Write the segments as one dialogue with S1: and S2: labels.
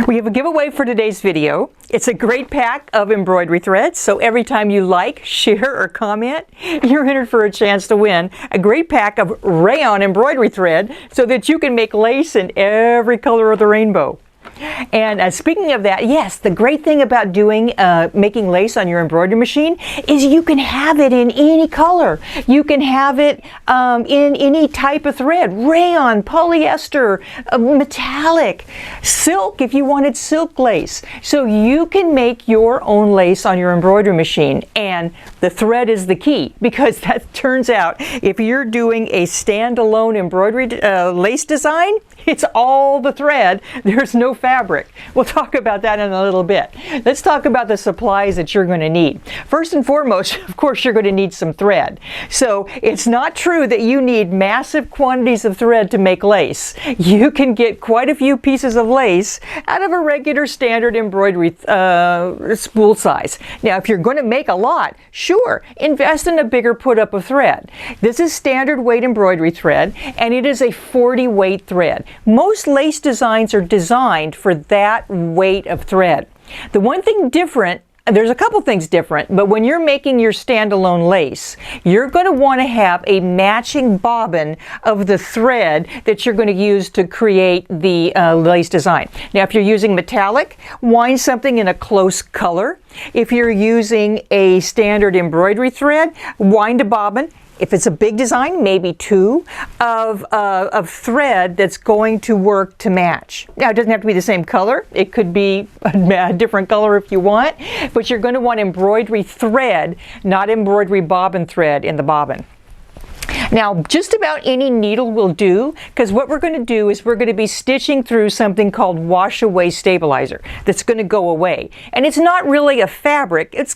S1: We have a giveaway for today's video. It's a great pack of embroidery threads, so every time you like, share, or comment, you're entered for a chance to win a great pack of rayon embroidery thread so that you can make lace in every color of the rainbow. And speaking of that, yes, the great thing about making lace on your embroidery machine is you can have it in any color. You can have it in any type of thread: rayon, polyester, metallic, silk if you wanted silk lace. So you can make your own lace on your embroidery machine, and the thread is the key, because that turns out if you're doing a standalone embroidery lace design, it's all the thread. There's no fabric. We'll talk about that in a little bit. Let's talk about the supplies that you're going to need. First and foremost, of course, you're going to need some thread. So it's not true that you need massive quantities of thread to make lace. You can get quite a few pieces of lace out of a regular standard embroidery spool size. Now, if you're going to make a lot, sure, invest in a bigger put-up of thread. This is standard weight embroidery thread, and it is a 40 weight thread. Most lace designs are designed for that weight of thread. The one thing different, there's a couple things different, but when you're making your standalone lace, you're going to want to have a matching bobbin of the thread that you're going to use to create the lace design. Now, if you're using metallic, wind something in a close color. If you're using a standard embroidery thread, wind a bobbin. If it's a big design, maybe two of thread that's going to work to match. Now, it doesn't have to be the same color. It could be a different color if you want, but you're going to want embroidery thread, not embroidery bobbin thread in the bobbin. Now, just about any needle will do, because what we're going to do is we're going to be stitching through something called Washaway stabilizer that's going to go away. And it's not really a fabric. It's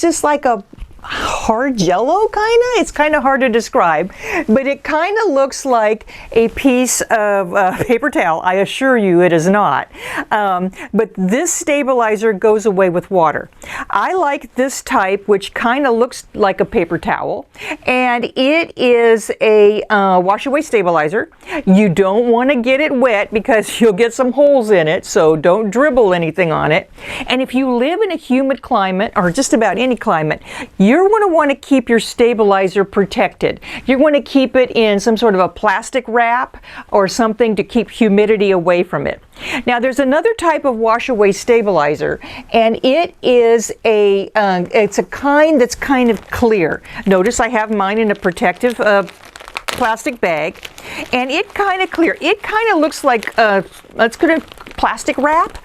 S1: just like a hard jello, it's kind of hard to describe, but it kind of looks like a piece of paper towel. I assure you it is not. But this stabilizer goes away with water. I like this type, which kind of looks like a paper towel, and it is a Washaway stabilizer. You don't want to get it wet because you'll get some holes in it, so don't dribble anything on it. And if you live in a humid climate, or just about any climate, you're going to want to keep your stabilizer protected. You're going to keep it in some sort of a plastic wrap or something to keep humidity away from it. Now, there's another type of Washaway stabilizer, and it is it's a kind that's kind of clear. Notice I have mine in a protective plastic bag, and it kind of clear. It kind of looks like let's go to plastic wrap.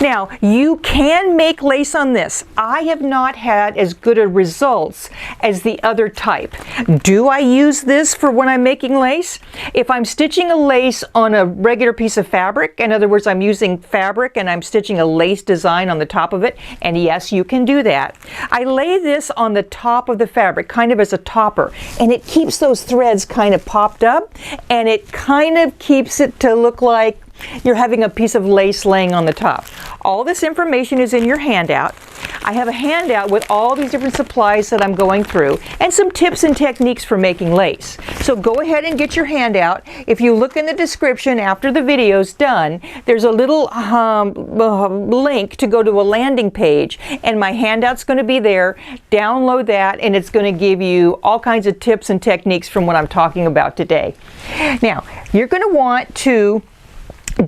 S1: Now, you can make lace on this. I have not had as good a results as the other type. Do I use this for when I'm making lace? If I'm stitching a lace on a regular piece of fabric, in other words, I'm using fabric and I'm stitching a lace design on the top of it, and yes, you can do that. I lay this on the top of the fabric, kind of as a topper, and it keeps those threads kind of popped up, and it kind of keeps it to look like you're having a piece of lace laying on the top. All this information is in your handout. I have a handout with all these different supplies that I'm going through and some tips and techniques for making lace. So go ahead and get your handout. If you look in the description after the video's done, there's a little link to go to a landing page, and my handout's going to be there. Download that, and it's going to give you all kinds of tips and techniques from what I'm talking about today. Now, you're going to want to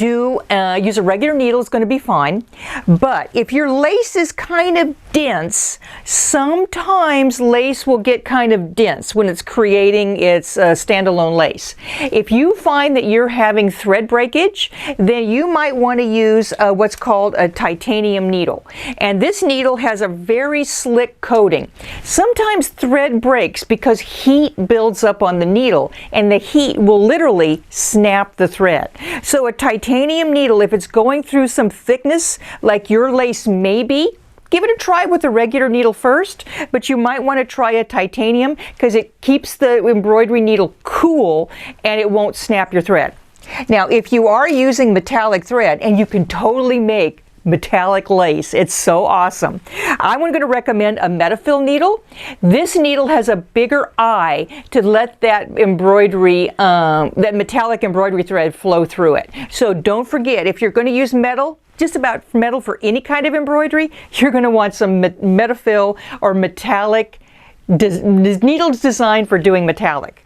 S1: use a regular needle. Is going to be fine, but if your lace is kind of dense, sometimes lace will get kind of dense when it's creating its standalone lace. If you find that you're having thread breakage, then you might want to use what's called a titanium needle, and this needle has a very slick coating. Sometimes thread breaks because heat builds up on the needle, and the heat will literally snap the thread. So a titanium needle, if it's going through some thickness like your lace may be, give it a try with a regular needle first, but you might want to try a titanium because it keeps the embroidery needle cool and it won't snap your thread. Now, if you are using metallic thread, and you can totally make metallic lace. It's so awesome. I'm going to recommend a Metafill needle. This needle has a bigger eye to let that embroidery, that metallic embroidery thread flow through it. So don't forget, if you're going to use metal, just about metal for any kind of embroidery, you're going to want some Metafill or metallic needles designed for doing metallic.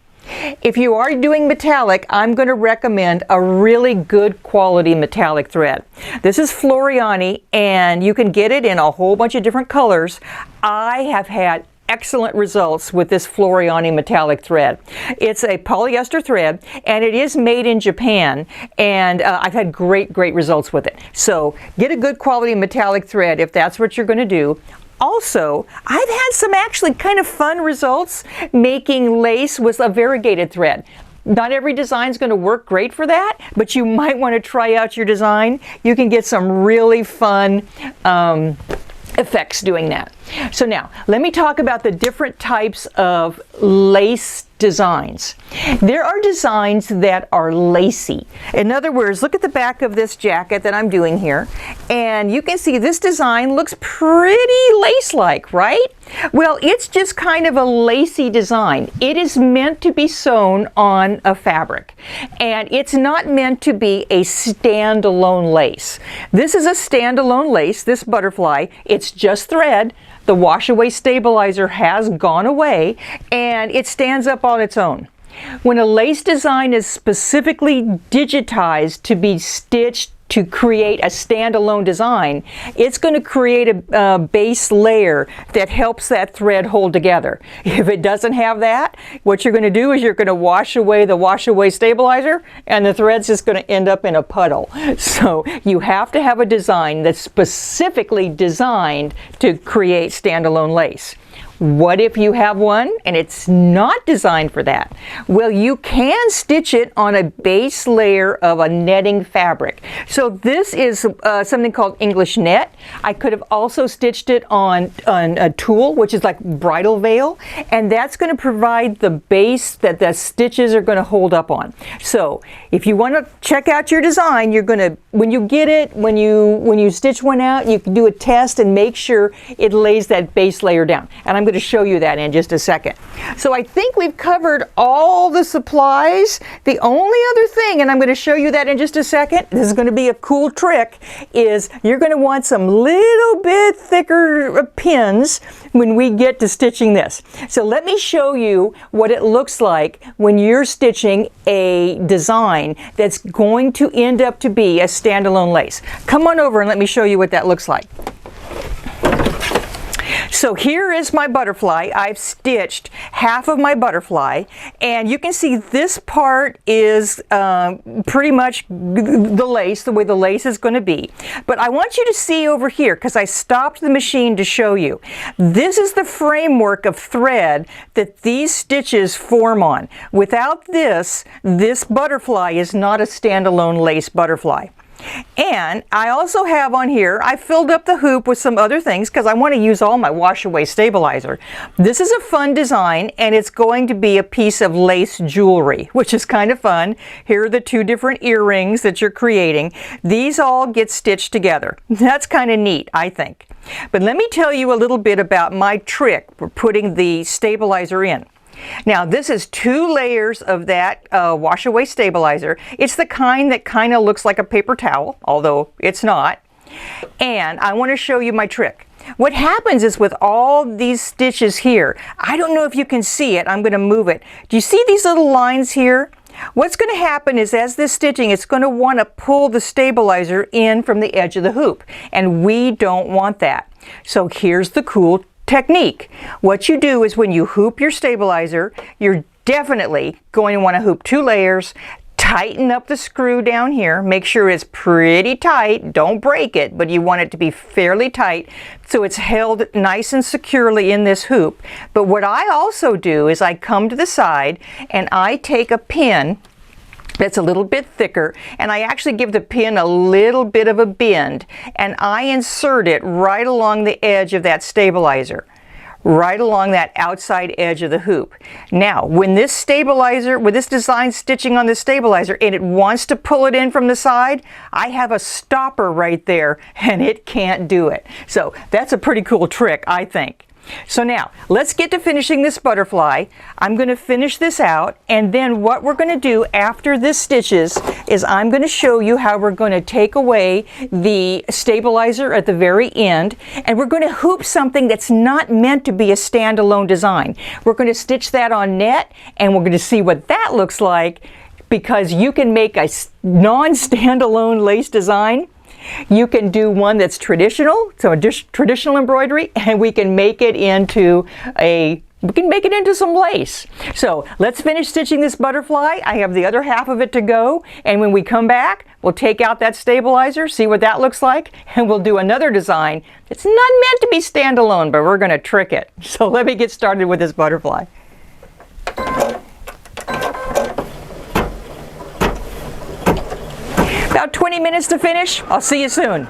S1: If you are doing metallic, I'm going to recommend a really good quality metallic thread. This is Floriani, and you can get it in a whole bunch of different colors. I have had excellent results with this Floriani metallic thread. It's a polyester thread, and it is made in Japan, and I've had great results with it. So get a good quality metallic thread if that's what you're going to do. Also, I've had some actually kind of fun results making lace with a variegated thread. Not every design is going to work great for that, but you might want to try out your design. You can get some really fun effects doing that. So now, let me talk about the different types of lace designs. There are designs that are lacy. In other words, look at the back of this jacket that I'm doing here, and you can see this design looks pretty lace-like, right? Well, it's just kind of a lacy design. It is meant to be sewn on a fabric, and it's not meant to be a standalone lace. This is a standalone lace, this butterfly. It's just thread. The Washaway stabilizer has gone away, and it stands up on its own. When a lace design is specifically digitized to be stitched to create a standalone design, it's going to create a base layer that helps that thread hold together. If it doesn't have that, what you're going to do is you're going to wash away the Washaway stabilizer, and the thread's just going to end up in a puddle. So you have to have a design that's specifically designed to create standalone lace. What if you have one and it's not designed for that? Well, you can stitch it on a base layer of a netting fabric. So this is something called English net. I could have also stitched it on a tulle, which is like bridal veil, and that's going to provide the base that the stitches are going to hold up on. So if you want to check out your design, you're going to, when you get it, when you stitch one out, you can do a test and make sure it lays that base layer down. And I'm going to show you that in just a second. So I think we've covered all the supplies. The only other thing, and I'm going to show you that in just a second, this is going to be a cool trick, is you're going to want some little bit thicker pins when we get to stitching this. So let me show you what it looks like when you're stitching a design that's going to end up to be a standalone lace. Come on over and let me show you what that looks like. So here is my butterfly. I've stitched half of my butterfly, and you can see this part is pretty much the lace, the way the lace is going to be. But I want you to see over here, because I stopped the machine to show you. This is the framework of thread that these stitches form on. Without this, this butterfly is not a standalone lace butterfly. And I also have on here, I filled up the hoop with some other things because I want to use all my Washaway stabilizer. This is a fun design, and it's going to be a piece of lace jewelry, which is kind of fun. Here are the two different earrings that you're creating. These all get stitched together. That's kind of neat, I think. But let me tell you a little bit about my trick for putting the stabilizer in. Now, this is 2 layers of that Washaway stabilizer. It's the kind that kind of looks like a paper towel, although it's not. And I want to show you my trick. What happens is with all these stitches here, I don't know if you can see it, I'm going to move it. Do you see these little lines here? What's going to happen is as this stitching, it's going to want to pull the stabilizer in from the edge of the hoop, and we don't want that. So here's the cool technique. What you do is when you hoop your stabilizer, you're definitely going to want to hoop 2 layers, tighten up the screw down here, make sure it's pretty tight, don't break it, but you want it to be fairly tight so it's held nice and securely in this hoop. But what I also do is I come to the side and I take a pin that's a little bit thicker, and I actually give the pin a little bit of a bend, and I insert it right along the edge of that stabilizer. right along that outside edge of the hoop. Now, when this stabilizer, with this design stitching on this stabilizer, and it wants to pull it in from the side, I have a stopper right there, and it can't do it. So that's a pretty cool trick, I think. So now, let's get to finishing this butterfly. I'm going to finish this out, and then what we're going to do after this stitches is I'm going to show you how we're going to take away the stabilizer at the very end, and we're going to hoop something that's not meant to be a standalone design. We're going to stitch that on net, and we're going to see what that looks like, because you can make a non-standalone lace design. You can do one that's traditional, so a traditional embroidery, and we can make it into some lace. So let's finish stitching this butterfly. I have the other half of it to go, and when we come back, we'll take out that stabilizer, see what that looks like, and we'll do another design that's not meant to be standalone, but we're going to trick it. So let me get started with this butterfly. About 20 minutes to finish. I'll see you soon.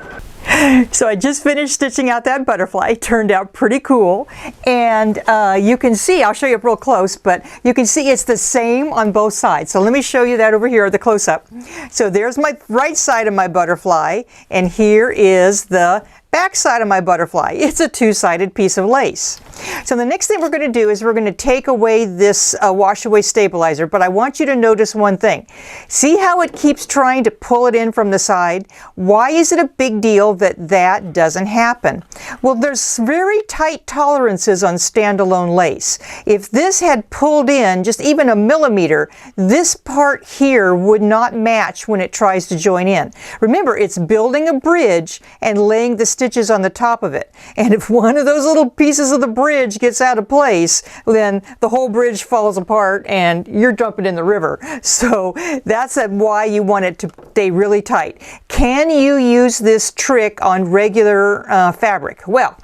S1: So I just finished stitching out that butterfly. It turned out pretty cool, and you can see, I'll show you up real close, but you can see it's the same on both sides. So let me show you that over here at the close-up. So there's my right side of my butterfly, and here is the back side of my butterfly. It's a two-sided piece of lace. So the next thing we're going to do is we're going to take away this Washaway stabilizer, but I want you to notice one thing. See how it keeps trying to pull it in from the side? Why is it a big deal that that doesn't happen? Well, there's very tight tolerances on standalone lace. If this had pulled in just even a millimeter, this part here would not match when it tries to join in. Remember, it's building a bridge and laying the stitches on the top of it. And if one of those little pieces of the bridge gets out of place, then the whole bridge falls apart and you're jumping in the river. So that's why you want it to stay really tight. Can you use this trick on regular fabric? Well,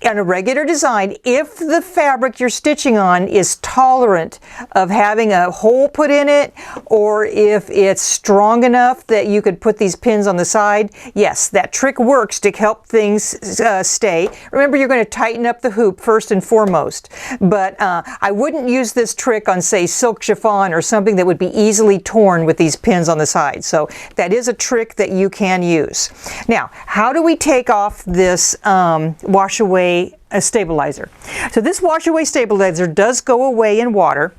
S1: on a regular design, if the fabric you're stitching on is tolerant of having a hole put in it, or if it's strong enough that you could put these pins on the side, yes, that trick works to help things stay. Remember, you're going to tighten up the hoop first and foremost, but I wouldn't use this trick on, say, silk chiffon or something that would be easily torn with these pins on the side. So that is a trick that you can use. Now, how do we take off this Washaway stabilizer? So this Washaway stabilizer does go away in water.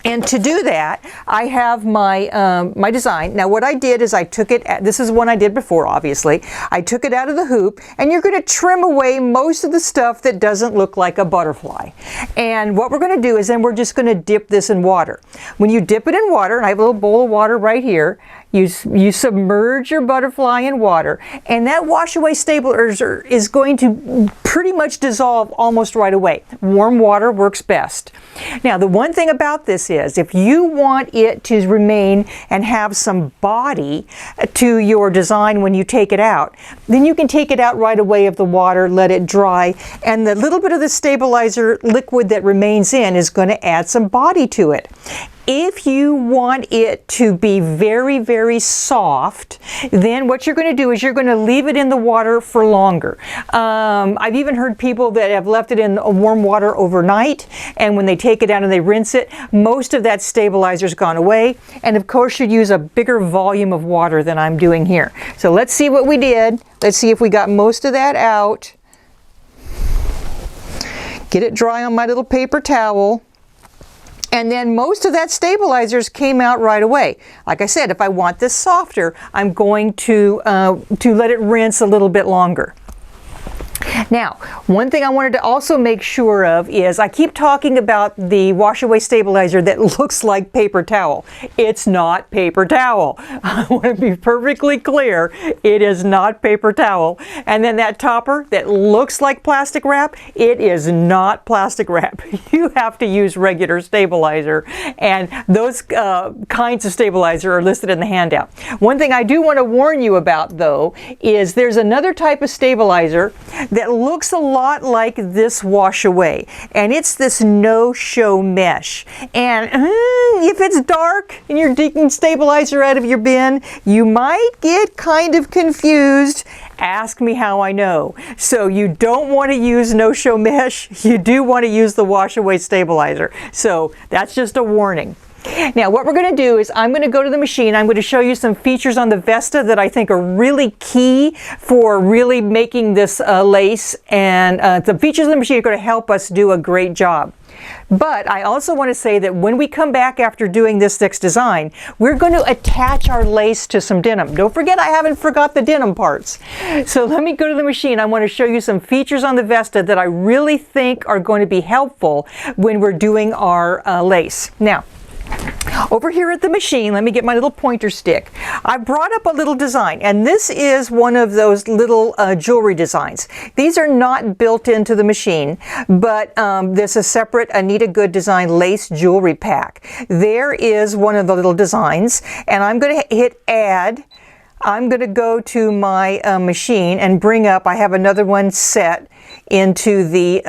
S1: And to do that, I have my my design. Now what I did is I took it, this is one I did before obviously, I took it out of the hoop, and you're going to trim away most of the stuff that doesn't look like a butterfly. And what we're going to do is then we're just going to dip this in water. When you dip it in water, and I have a little bowl of water right here, you submerge your butterfly in water, and that Washaway stabilizer is going to pretty much dissolve almost right away. Warm water works best. Now the one thing about this is, if you want it to remain and have some body to your design when you take it out, then you can take it out right away of the water, let it dry, and the little bit of the stabilizer liquid that remains in is going to add some body to it. If you want it to be very, very soft, then what you're going to do is you're going to leave it in the water for longer. I've even heard people that have left it in warm water overnight, and when they take it out and they rinse it, most of that stabilizer's gone away. And of course, you'd use a bigger volume of water than I'm doing here. So let's see what we did. Let's see if we got most of that out. Get it dry on my little paper towel. And then most of that stabilizers came out right away. Like I said, if I want this softer, I'm going to let it rinse a little bit longer. Now, one thing I wanted to also make sure of is, I keep talking about the Washaway stabilizer that looks like paper towel. It's not paper towel. I want to be perfectly clear, it is not paper towel. And then that topper that looks like plastic wrap, it is not plastic wrap. You have to use regular stabilizer, and those kinds of stabilizer are listed in the handout. One thing I do want to warn you about, though, is there's another type of stabilizer that looks a lot like this Washaway, and it's this no-show mesh. And if it's dark and you're digging stabilizer out of your bin, you might get kind of confused Ask me how I know. So you don't want to use no-show mesh. You do want to use the Washaway stabilizer. So that's just a warning. Now what we're going to do is I'm going to go to the machine. I'm going to show you some features on the Vesta that I think are really key for really making this lace, and the features of the machine are going to help us do a great job. But I also want to say that when we come back after doing this next design, we're going to attach our lace to some denim. Don't forget, I haven't forgot the denim parts. So let me go to the machine. I want to show you some features on the Vesta that I really think are going to be helpful when we're doing our lace. Now, over here at the machine, let me get my little pointer stick. I brought up a little design, and this is one of those little jewelry designs. These are not built into the machine, but there's a separate Anita Good Design lace jewelry pack. There is one of the little designs, and I'm going to hit add. I'm going to go to my machine and bring up, I have another one set into the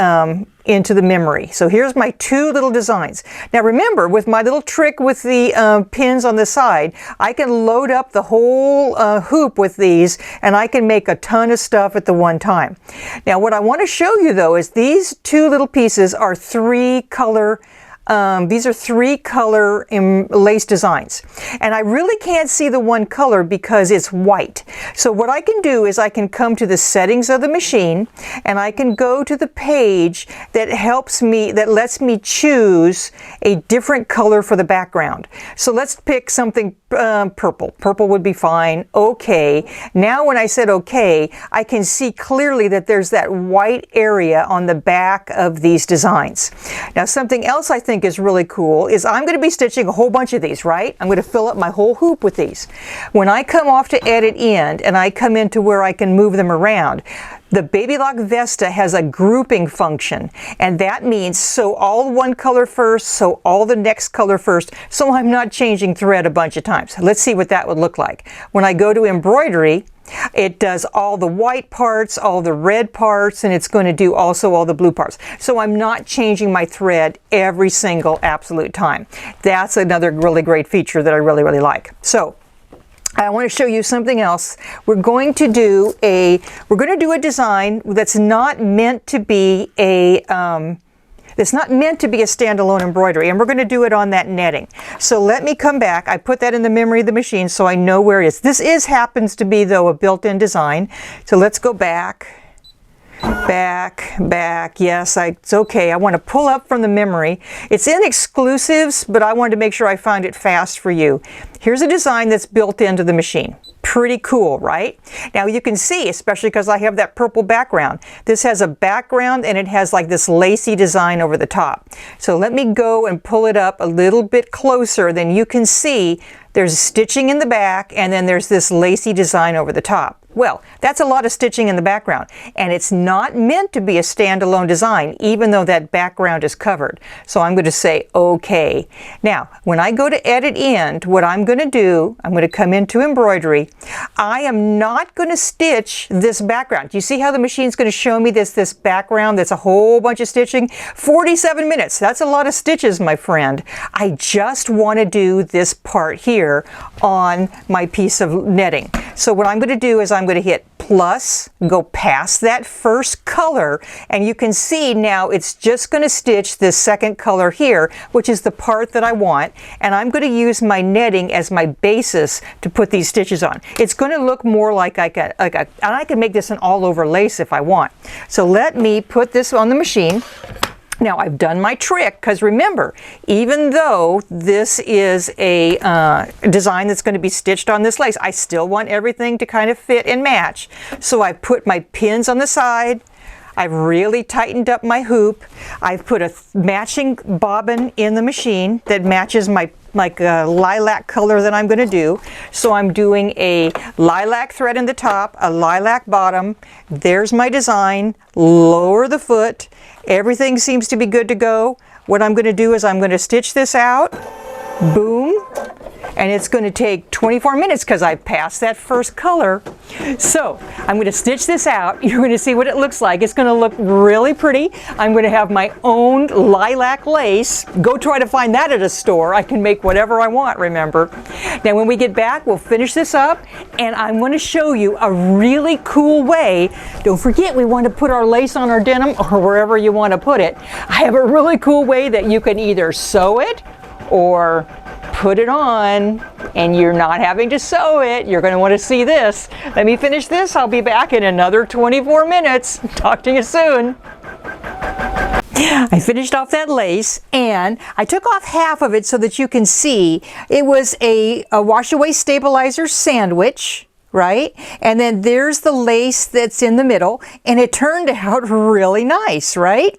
S1: memory. So here's my two little designs. Now remember, with my little trick with the pins on the side, I can load up the whole hoop with these, and I can make a ton of stuff at the one time. Now what I want to show you though is these two little pieces are these are three color lace designs, and I really can't see the one color because it's white. So what I can do is I can come to the settings of the machine, and I can go to the page that lets me choose a different color for the background. So let's pick something purple. Purple would be fine. Okay. Now when I said okay, I can see clearly that there's that white area on the back of these designs. Now something else I think is really cool is I'm going to be stitching a whole bunch of these, right? I'm going to fill up my whole hoop with these. When I come off to edit end and I come into where I can move them around, the Baby Lock Vesta has a grouping function, and that means so all one color first, so all the next color first, so I'm not changing thread a bunch of times. Let's see what that would look like. When I go to embroidery, it does all the white parts, all the red parts, and it's going to do also all the blue parts. So I'm not changing my thread every single absolute time. That's another really great feature that I really, really like. So I want to show you something else. We're going to do a design that's not meant to be a standalone embroidery, and we're going to do it on that netting. So let me come back. I put that in the memory of the machine so I know where it is. This happens to be though a built-in design. So let's go back. Yes, it's okay. I want to pull up from the memory. It's in exclusives, but I wanted to make sure I found it fast for you. Here's a design that's built into the machine. Pretty cool, right? Now you can see, especially because I have that purple background, this has a background and it has like this lacy design over the top. So let me go and pull it up a little bit closer. Then you can see there's stitching in the back, and then there's this lacy design over the top. Well, that's a lot of stitching in the background, and it's not meant to be a standalone design, even though that background is covered. So I'm going to say okay. Now, when I go to edit end, what I'm going to do, I'm going to come into embroidery. I am not going to stitch this background. Do you see how the machine's going to show me this background that's a whole bunch of stitching? 47 minutes. That's a lot of stitches, my friend. I just want to do this part here on my piece of netting. So what I'm going to do is I'm going to hit plus, go past that first color, and you can see now it's just going to stitch this second color here, which is the part that I want, and I'm going to use my netting as my basis to put these stitches on. It's going to look more like and I can make this an all-over lace if I want. So let me put this on the machine. Now I've done my trick, because remember, even though this is a design that's going to be stitched on this lace, I still want everything to kind of fit and match. So I put my pins on the side. I've really tightened up my hoop. I've put a matching bobbin in the machine that matches my lilac color that I'm going to do. So I'm doing a lilac thread in the top, a lilac bottom. There's my design. Lower the foot. Everything seems to be good to go. What I'm going to do is I'm going to stitch this out. Boom. and it's going to take 24 minutes because I passed that first color. So I'm going to stitch this out. You're going to see what it looks like. It's going to look really pretty. I'm going to have my own lilac lace. Go try to find that at a store. I can make whatever I want, remember. Now when we get back, we'll finish this up, and I'm going to show you a really cool way. Don't forget, we want to put our lace on our denim or wherever you want to put it. I have a really cool way that you can either sew it or put it on, and you're not having to sew it. You're going to want to see this. Let me finish this. I'll be back in another 24 minutes. Talk to you soon. I finished off that lace, and I took off half of it so that you can see. It was a Washaway stabilizer sandwich, right? And then there's the lace that's in the middle, and it turned out really nice, right?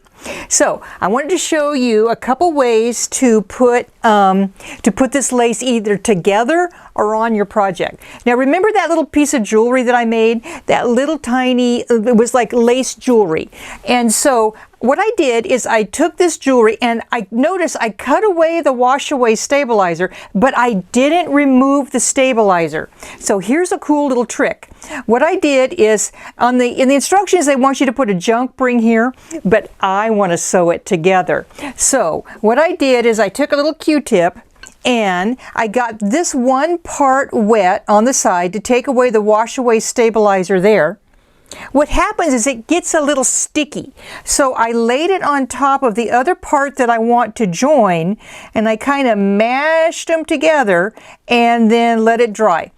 S1: So I wanted to show you a couple ways to put this lace either together or on your project. Now remember that little piece of jewelry that I made? That little tiny, it was like lace jewelry. And so what I did is I took this jewelry, and I noticed I cut away the Washaway stabilizer, but I didn't remove the stabilizer. So here's a cool little trick. What I did is in the instructions they want you to put a junk ring here, but I want to sew it together. So what I did is I took a little Q-tip, and I got this one part wet on the side to take away the Washaway stabilizer there. What happens is it gets a little sticky. So I laid it on top of the other part that I want to join, and I kind of mashed them together and then let it dry.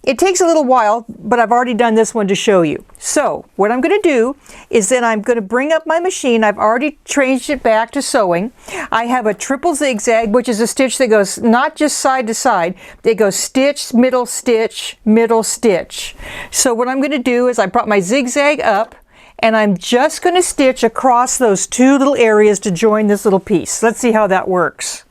S1: It takes a little while, but I've already done this one to show you. So what I'm going to do is then I'm going to bring up my machine. I've already changed it back to sewing. I have a triple zigzag, which is a stitch that goes not just side to side. It goes stitch, middle stitch, middle stitch. So what I'm going to do is I brought my zigzag up, and I'm just going to stitch across those two little areas to join this little piece. Let's see how that works.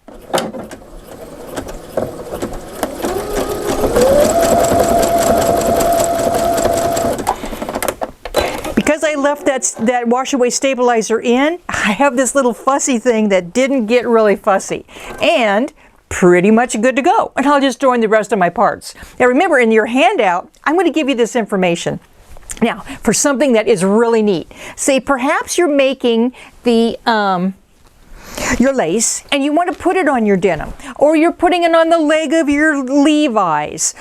S1: Because I left that Washaway stabilizer in, I have this little fussy thing that didn't get really fussy, and pretty much good to go. And I'll just join the rest of my parts. Now remember, in your handout, I'm going to give you this information. Now, for something that is really neat, say perhaps you're making your lace and you want to put it on your denim, or you're putting it on the leg of your Levi's.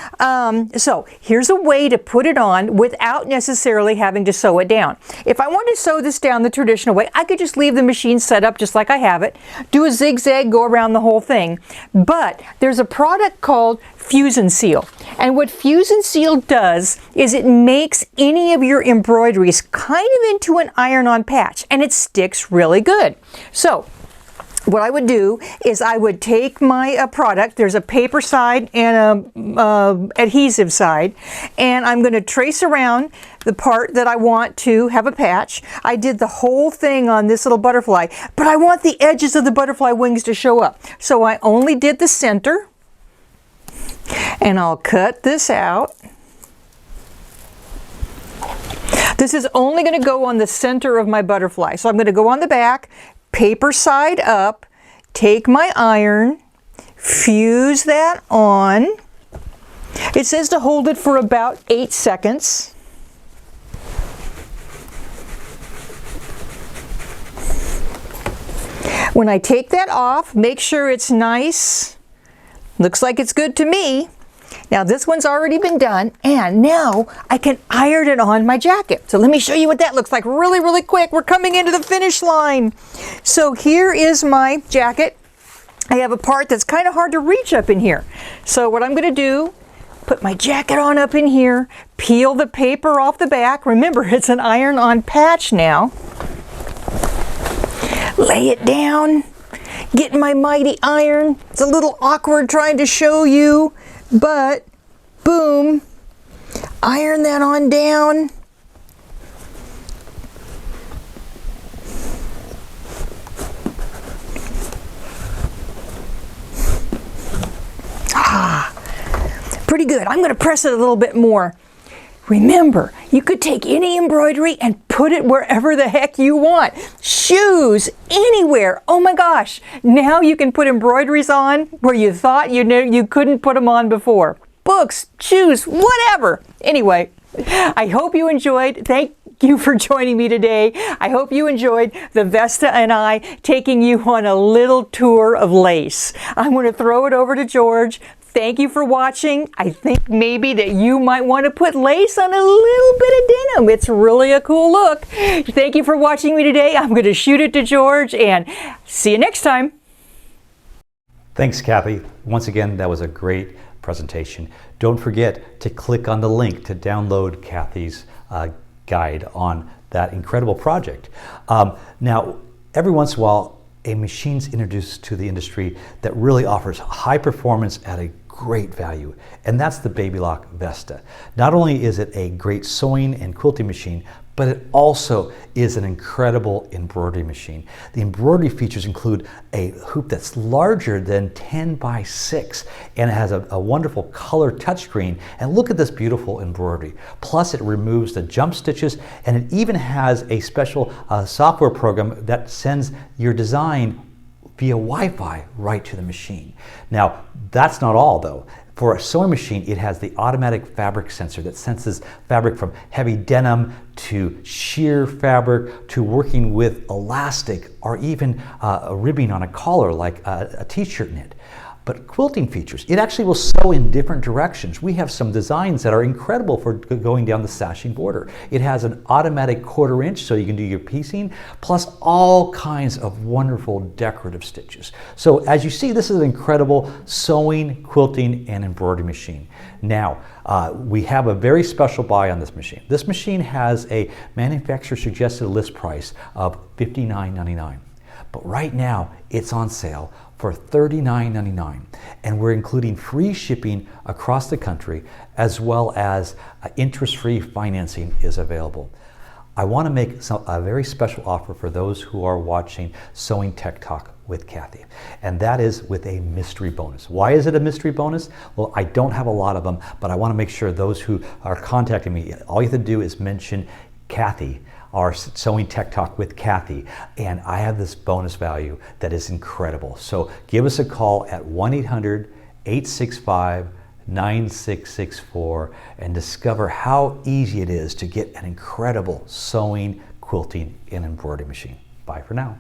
S1: So here's a way to put it on without necessarily having to sew it down. If I want to sew this down the traditional way, I could just leave the machine set up just like I have it, do a zigzag, go around the whole thing. But there's a product called Fuse and Seal, and what Fuse and Seal does is it makes any of your embroideries kind of into an iron-on patch, and it sticks really good. So what I would do is I would take my product, there's a paper side and a adhesive side, and I'm going to trace around the part that I want to have a patch. I did the whole thing on this little butterfly, but I want the edges of the butterfly wings to show up. So I only did the center, and I'll cut this out. This is only going to go on the center of my butterfly. So I'm going to go on the back, paper side up, take my iron, fuse that on. It says to hold it for about 8 seconds. When I take that off, make sure it's nice. Looks like it's good to me. Now this one's already been done, and now I can iron it on my jacket. So let me show you what that looks like really, really quick. We're coming into the finish line. So here is my jacket. I have a part that's kind of hard to reach up in here. So what I'm going to do, put my jacket on up in here, peel the paper off the back. Remember, it's an iron-on patch now. Lay it down, get my mighty iron. It's a little awkward trying to show you, but boom, iron that on down. Pretty good. I'm going to press it a little bit more. Remember, you could take any embroidery and put put it wherever the heck you want. Shoes, anywhere. Oh my gosh, now you can put embroideries on where you thought you couldn't put them on before. Books, shoes, whatever. Anyway, I hope you enjoyed. Thank you for joining me today. I hope you enjoyed the Vesta and I taking you on a little tour of lace. I'm going to throw it over to George. Thank you for watching. I think maybe that you might want to put lace on a little bit of denim. It's really a cool look. Thank you for watching me today. I'm going to shoot it to George and see you next time.
S2: Thanks, Cathy. Once again, that was a great presentation. Don't forget to click on the link to download Cathy's guide on that incredible project. Now, every once in a while, a machine's introduced to the industry that really offers high performance at a great value, and that's the Baby Lock Vesta. Not only is it a great sewing and quilting machine, but it also is an incredible embroidery machine. The embroidery features include a hoop that's larger than 10 by 6, and it has a wonderful color touchscreen. And look at this beautiful embroidery. Plus, it removes the jump stitches, and it even has a special software program that sends your design via Wi-Fi right to the machine. Now, that's not all though. For a sewing machine, it has the automatic fabric sensor that senses fabric from heavy denim to sheer fabric to working with elastic or even a ribbing on a collar like a t-shirt knit. But quilting features, it actually will sew in different directions. We have some designs that are incredible for going down the sashing border. It has an automatic 1/4 inch so you can do your piecing, plus all kinds of wonderful decorative stitches. So as you see, this is an incredible sewing, quilting, and embroidery machine. Now, we have a very special buy on this machine. This machine has a manufacturer suggested list price of $59.99. But right now, it's on sale for $39.99, and we're including free shipping across the country, as well as interest-free financing is available. I want to make a very special offer for those who are watching Sewing Tech Talk with Cathy, and that is with a mystery bonus. Why is it a mystery bonus? Well, I don't have a lot of them, but I want to make sure those who are contacting me, all you have to do is mention Cathy, our Sewing Tech Talk with Cathy, and I have this bonus value that is incredible. So give us a call at 1-800-865-9664 and discover how easy it is to get an incredible sewing, quilting, and embroidery machine. Bye for now.